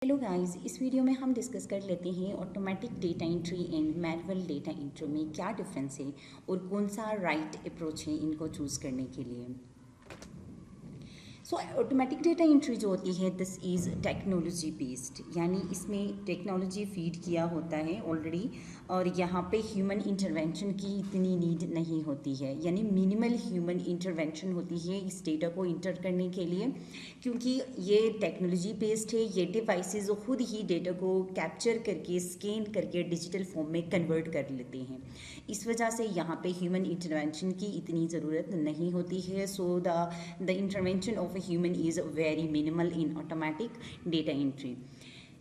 Hello guys, इस video में हम डिस्कस कर लेते हैं automatic data entry and manual data entry में क्या डिफरेंस है और कौन सा राइट अप्रोच है इनको चूज़ करने के लिए। सो ऑटोमेटिक डेटा एंट्री जो होती है दिस इज़ टेक्नोलॉजी बेस्ड, यानी इसमें टेक्नोलॉजी फीड किया होता है ऑलरेडी और यहाँ पे ह्यूमन इंटरवेंशन की इतनी नीड नहीं होती है, यानी मिनिमल ह्यूमन इंटरवेंशन होती है इस डेटा को इंटर करने के लिए, क्योंकि ये टेक्नोलॉजी बेस्ड है। ये डिवाइसेस खुद ही डेटा को कैप्चर करके स्कैन करके डिजिटल फॉर्म में कन्वर्ट कर लेते हैं। इस वजह से यहाँ पे ह्यूमन इंटरवेंशन की इतनी ज़रूरत नहीं होती है। So the intervention of human is very minimal in automatic data entry.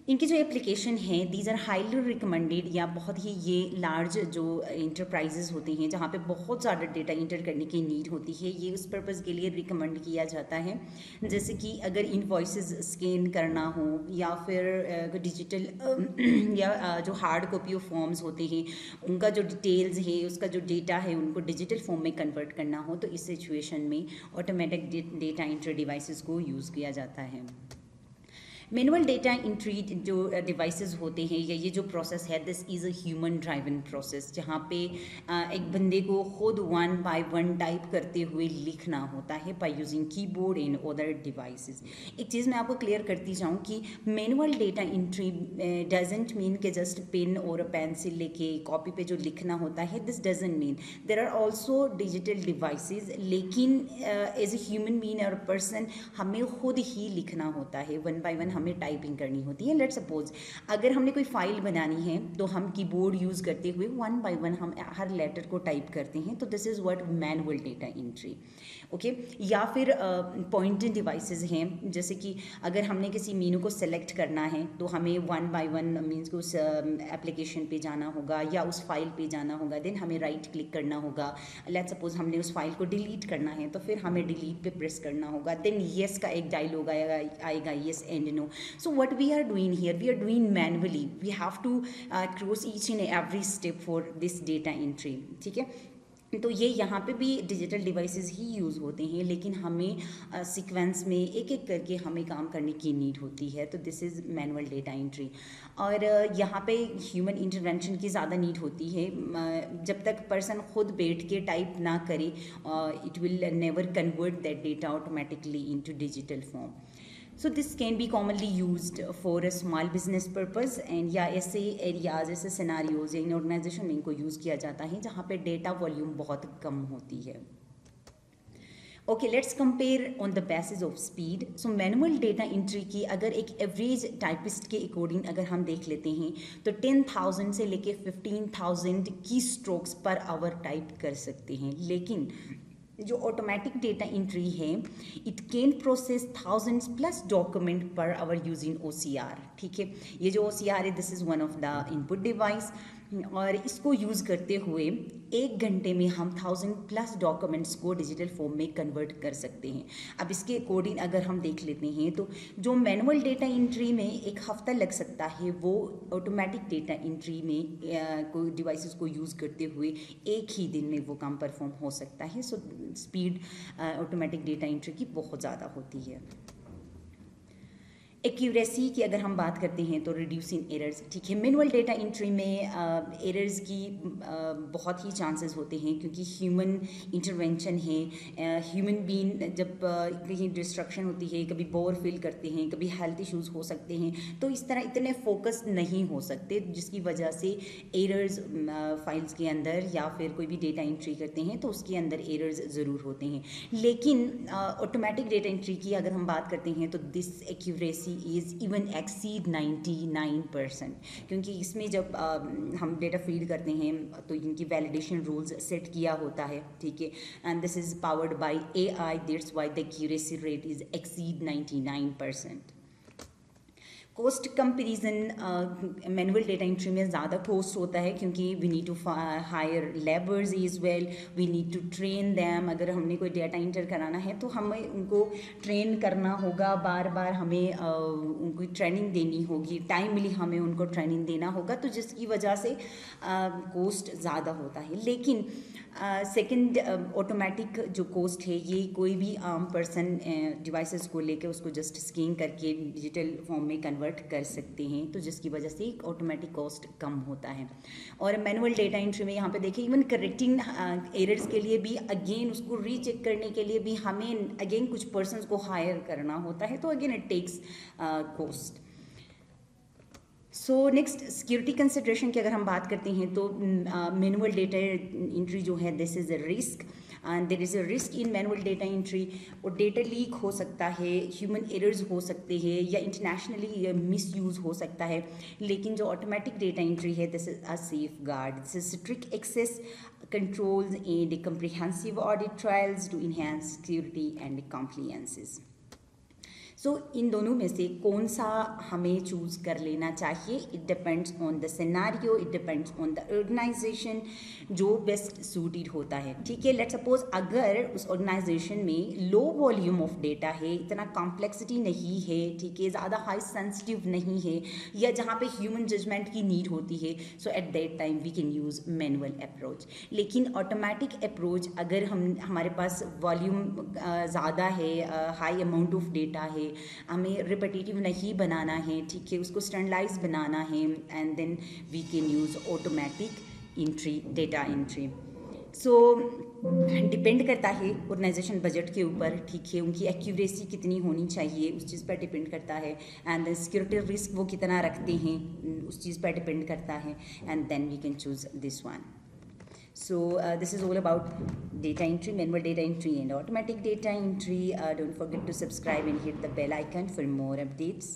इनकी जो एप्लीकेशन है दीज आर हाईली रिकमेंडेड, या बहुत ही ये लार्ज जो इंटरप्राइजेज होते हैं जहाँ पे बहुत ज़्यादा डेटा इंटर करने की नीड होती है, ये उस पर्पज़ के लिए रिकमेंड किया जाता है। जैसे कि अगर इनवॉइसेस स्कैन करना हो या फिर डिजिटल या जो हार्ड कॉपी ऑफ फॉर्म्स होते हैं उनका जो डिटेल्स है उसका जो डेटा है उनको डिजिटल फॉर्म में कन्वर्ट करना हो, तो इस सिचुएशन में ऑटोमेटिक डेटा इंटर डिवाइसेस को यूज़ किया जाता है। मैनुअल डेटा इंट्री जो डिवाइसेस होते हैं या ये जो प्रोसेस है this is a human driven process, जहाँ पे एक बंदे को खुद वन बाय वन टाइप करते हुए लिखना होता है by using keyboard and other devices. एक चीज़ मैं आपको क्लियर करती जाऊँ कि manual data entry doesn't mean कि जस्ट पेन और पेंसिल लेके कॉपी पे जो लिखना होता है, this doesn't mean there are also digital devices, लेकिन एज ए ह्यूमन बीइंग और पर्सन हमें खुद ही लिखना होता है, वन बाय वन हमें टाइपिंग करनी होती है। लेट्स सपोज अगर हमने कोई फाइल बनानी है तो हम कीबोर्ड यूज़ करते हुए वन बाय वन हम हर लेटर को टाइप करते हैं, तो this is what manual data entry. Okay, या फिर पॉइंटेड डिवाइसेस हैं, जैसे कि अगर हमने किसी मीनू को सेलेक्ट करना है तो हमें वन बाय वन मीन्स उस एप्लीकेशन पे जाना होगा या उस फाइल पे जाना होगा, देन हमें राइट क्लिक करना होगा। लेट्स सपोज हमने उस फाइल को डिलीट करना है तो फिर हमें डिलीट पे प्रेस करना होगा, देन येस का एक डायलॉग आएगा yes and no. So what we are doing here, we are doing manually. We have to cross each and every step for this data entry. ठीक है, तो ये यहाँ पे भी डिजिटल डिवाइसेस ही यूज़ होते हैं, लेकिन हमें सीक्वेंस में एक एक करके हमें काम करने की नीड होती है, तो this is manual data entry. और यहाँ पे ह्यूमन इंटरवेंशन की ज़्यादा नीड होती है। जब तक पर्सन खुद बैठ के टाइप ना करे it will never convert that data automatically into digital form. So this can be commonly used for a small business purpose and या ऐसे एरियाज ऐसे सिनारियोज या इन ऑर्गेनाइजेशन में इनको यूज़ किया जाता है जहाँ पे डेटा वॉल्यूम बहुत कम होती है। Okay, let's compare on the basis of speed. So manual data entry की अगर एक एवरेज टाइपिस्ट के अकॉर्डिंग अगर हम देख लेते हैं तो 10,000 से लेके 15,000 की स्ट्रोक्स पर आवर टाइप कर सकते हैं, लेकिन जो ऑटोमेटिक डेटा एंट्री है it can process thousands plus document per hour using OCR। ठीक है, ये जो OCR है this is one of the input device, और इसको यूज़ करते हुए एक घंटे में हम 1000 प्लस डॉक्यूमेंट्स को डिजिटल फॉर्म में कन्वर्ट कर सकते हैं। अब इसके अकॉर्डिंग अगर हम देख लेते हैं तो जो मैनुअल डेटा एंट्री में एक हफ्ता लग सकता है वो ऑटोमेटिक डेटा एंट्री में कोई डिवाइसेस को यूज़ करते हुए एक ही दिन में वो काम परफॉर्म हो सकता है। So speed automatic data entry की बहुत ज़्यादा होती है। एक्यूरेसी की अगर हम बात करते हैं तो रिड्यूसिंग एरर्स, ठीक है, मैनुअल डेटा एंट्री में एरर्स की बहुत ही चांसेस होते हैं क्योंकि ह्यूमन इंटरवेंशन है। ह्यूमन बीइंग जब कहीं डिस्ट्रक्शन होती है, कभी बोर फील करते हैं, कभी हेल्थ इश्यूज़ हो सकते हैं, तो इस तरह इतने फोकस नहीं हो सकते जिसकी वजह से एरर्स फाइल्स के अंदर या फिर कोई भी डेटा एंट्री करते हैं तो उसके अंदर एरर्स ज़रूर होते हैं। लेकिन ऑटोमेटिक डेटा एंट्री की अगर हम बात करते हैं तो this accuracy is even exceed 99%, क्योंकि इसमें जब हम डेटा फीड करते हैं तो इनकी वैलिडेशन रूल्स सेट किया होता है। ठीक है, and this is powered by AI, that's why the accuracy rate is exceed 99%। Cost comparison manual data entry में ज़्यादा कॉस्ट होता है क्योंकि we need to hire labours as well, we need to train them. अगर हमने कोई data enter कराना है तो हमें उनको ट्रेन करना होगा, बार बार हमें उनको ट्रेनिंग देनी होगी, टाइमली हमें उनको ट्रेनिंग देना होगा, तो जिसकी वजह से कॉस्ट ज़्यादा होता है। लेकिन सेकंड, ऑटोमेटिक जो कोस्ट है ये कोई भी आम पर्सन डिवाइसेस को लेके उसको जस्ट स्कैन करके डिजिटल फॉर्म में कन्वर्ट कर सकते हैं, तो जिसकी वजह से ऑटोमेटिक कॉस्ट कम होता है। और मैनुअल डेटा एंट्री में यहाँ पे देखिए इवन करेक्टिंग एरर्स के लिए भी अगेन उसको रीचेक करने के लिए भी हमें अगेन कुछ पर्सनस को हायर करना होता है, तो again it takes cost. So next, security consideration की अगर हम बात करते हैं तो मैनुअल डेटा एंट्री जो है this is a risk, and there is a risk in manual data entry. और डेटा लीक हो सकता है, ह्यूमन एरर्स हो सकते हैं, या इंटरनेशनली मिस यूज़ हो सकता है। लेकिन जो ऑटोमेटिक डेटा एंट्री है this is a safeguard, this is strict access controls and comprehensive audit trials to enhance security and compliances. सो इन दोनों में से कौन सा हमें चूज़ कर लेना चाहिए? It depends on the scenario, it depends on the organisation जो बेस्ट सूटेड होता है। ठीक है, लेट्स सपोज अगर उस ऑर्गेनाइजेशन में लो वॉल्यूम ऑफ डेटा है, इतना कॉम्प्लेक्सिटी नहीं है, ठीक है, ज़्यादा हाई सेंसिटिव नहीं है, या जहाँ पे ह्यूमन जजमेंट की नीड होती है, so at that time we can use manual approach. लेकिन ऑटोमेटिक अप्रोच अगर हमारे पास वॉल्यूम ज़्यादा है, हाई अमाउंट ऑफ डेटा है, हमें रिपीटेटिव नहीं बनाना है, ठीक है, उसको स्टैंडर्डाइज बनाना है, and then we can use automatic entry, data entry. So depend करता है ऑर्गेनाइजेशन बजट के ऊपर, ठीक है, उनकी एक्यूरेसी कितनी होनी चाहिए उस चीज़ पर डिपेंड करता है, एंड देन सिक्योरिटी रिस्क वो कितना रखते हैं उस चीज़ पर डिपेंड करता है, and then we can choose this one. So this is all about data entry, manual data entry and automatic data entry. Don't forget to subscribe and hit the bell icon for more updates.